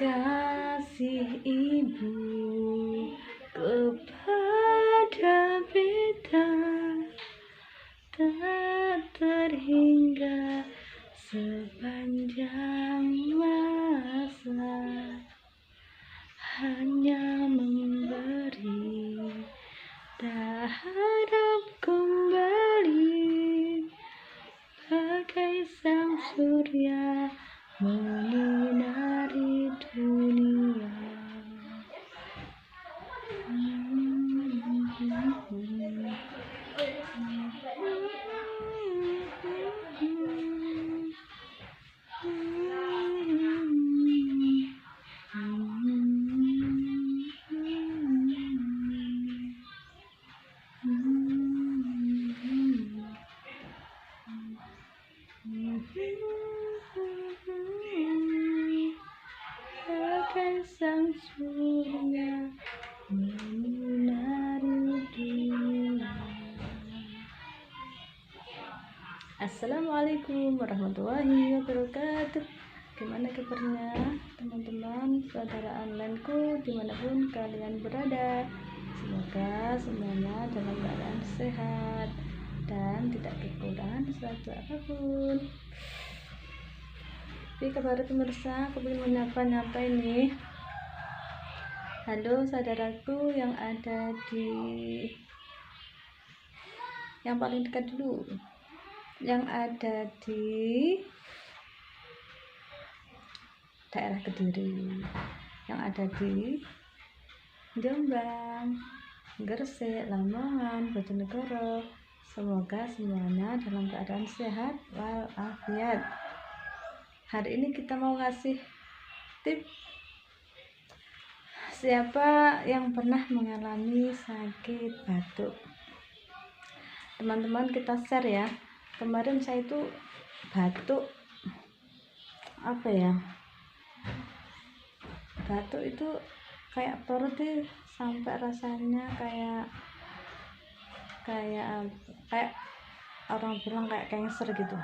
kasih ibu kepada beta tak terhingga sepanjang masa, hanya memberi tak harap kembali, bagai sang surya menyinari dunia. Bagai sang surya menyinari dunia. Assalamualaikum warahmatullahi wabarakatuh. Gimana kabarnya teman-teman saudara onlineku dimanapun kalian berada? Semoga semuanya dalam keadaan sehat dan tidak kekurangan sesuatu apapun. Tapi kabar pemirsa, aku ingin menyapa ini. Halo saudaraku yang ada di yang paling dekat dulu, yang ada di daerah Kediri, yang ada di Jombang, Gresik, Lamongan, Bojonegoro. Semoga semuanya dalam keadaan sehat walafiat. Hari ini kita mau ngasih tips siapa yang pernah mengalami sakit batuk. Teman-teman kita share ya. Kemarin saya itu batuk, batuk itu kayak perut itu sampai rasanya kayak orang bilang kayak cancer gitu.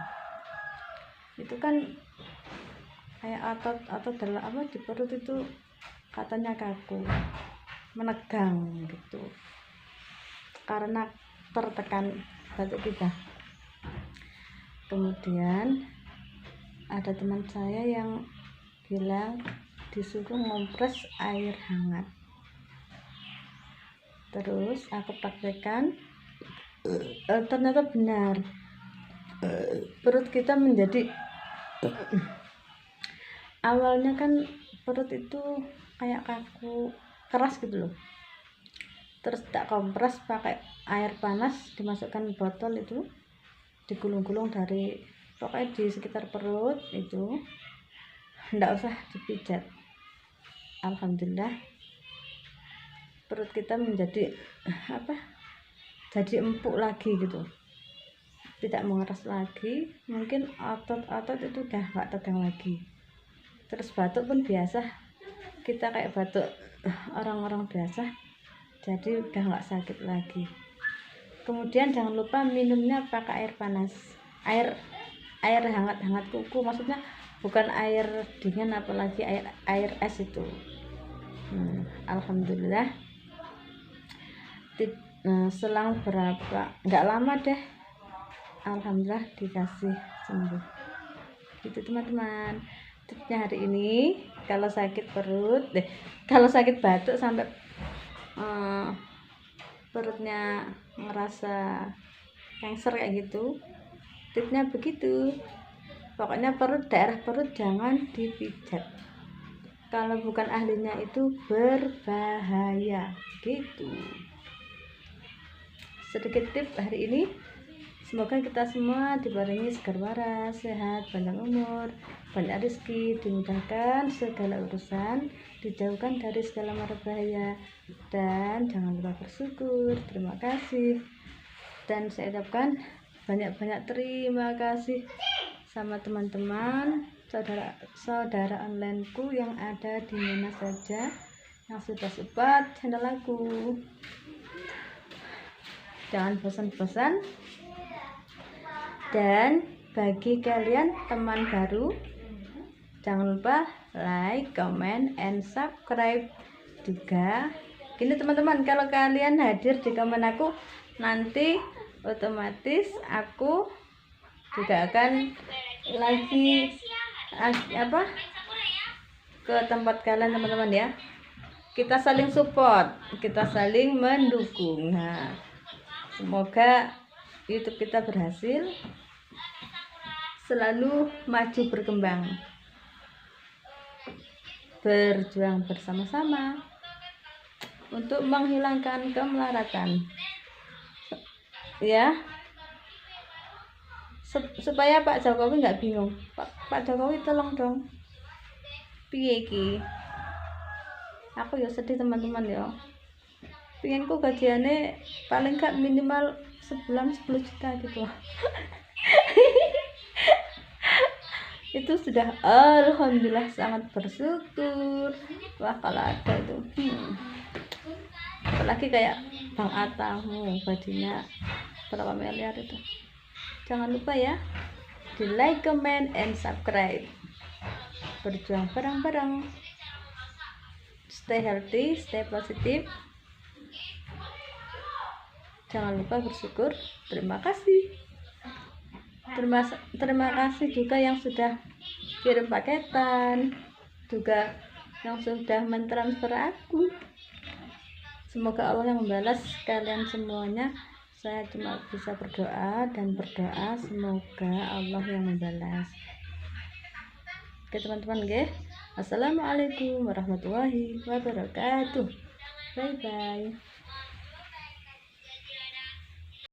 Itu kan kayak otot dalam di perut itu katanya kaku, menegang gitu karena tertekan batuk kita. Kemudian ada teman saya yang bilang disuruh ngompres air hangat. Terus aku praktekkan, ternyata benar, perut kita menjadi awalnya kan perut itu kayak kaku, keras gitu loh. Terus tak kompres pakai air panas, dimasukkan botol itu, digulung-gulung dari pokoknya di sekitar perut itu, nggak usah dipijat. Alhamdulillah perut kita menjadi jadi empuk lagi gitu, tidak mengeras lagi. Mungkin otot itu udah nggak tegang lagi. Terus batuk pun biasa, kita kayak batuk orang-orang biasa, jadi udah nggak sakit lagi. Kemudian jangan lupa minumnya pakai air panas, air hangat kuku, maksudnya bukan air dingin, apalagi air es itu. Alhamdulillah selang berapa, nggak lama deh, alhamdulillah dikasih sembuh gitu teman-teman. Tipsnya hari ini, kalau sakit batuk sampai perutnya ngerasa cancer kayak gitu, tipsnya begitu. Pokoknya daerah perut jangan dipijat, kalau bukan ahlinya itu berbahaya gitu. Sedikit tips hari ini. Semoga kita semua dibarengi segar waras, sehat, panjang umur, banyak rezeki, dimudahkan segala urusan, dijauhkan dari segala mara bahaya, dan jangan lupa bersyukur. Terima kasih, dan saya ucapkan banyak-banyak terima kasih sama teman-teman saudara onlineku yang ada di mana saja yang sudah support channel aku. Jangan bosan-bosan. Dan bagi kalian teman baru, jangan lupa like, comment, and subscribe juga. Gini teman-teman, kalau kalian hadir di komen aku, nanti otomatis aku juga akan lagi ke tempat kalian teman-teman ya. Kita saling support, kita saling mendukung. Nah, semoga YouTube kita berhasil, selalu maju berkembang, berjuang bersama-sama untuk menghilangkan kemelaratan ya, supaya Pak Jokowi nggak bingung. Pak Jokowi tolong dong, piye iki, aku ya sedih teman-teman ya, pengenku gajiannya paling gak minimal sebulan 10 juta gitu. Itu sudah alhamdulillah sangat bersyukur. Wah kalau ada itu apalagi kayak Bang Atta, gajinya berapa miliar itu. Jangan lupa ya, di like, comment, and subscribe. Berjuang bareng-bareng, stay healthy, stay positif. Jangan lupa bersyukur. Terima kasih. Terima kasih juga yang sudah kirim paketan, juga yang sudah mentransfer aku. Semoga Allah yang membalas kalian semuanya. Saya cuma bisa berdoa dan berdoa semoga Allah yang membalas. Oke teman-teman, assalamualaikum warahmatullahi wabarakatuh. Bye bye.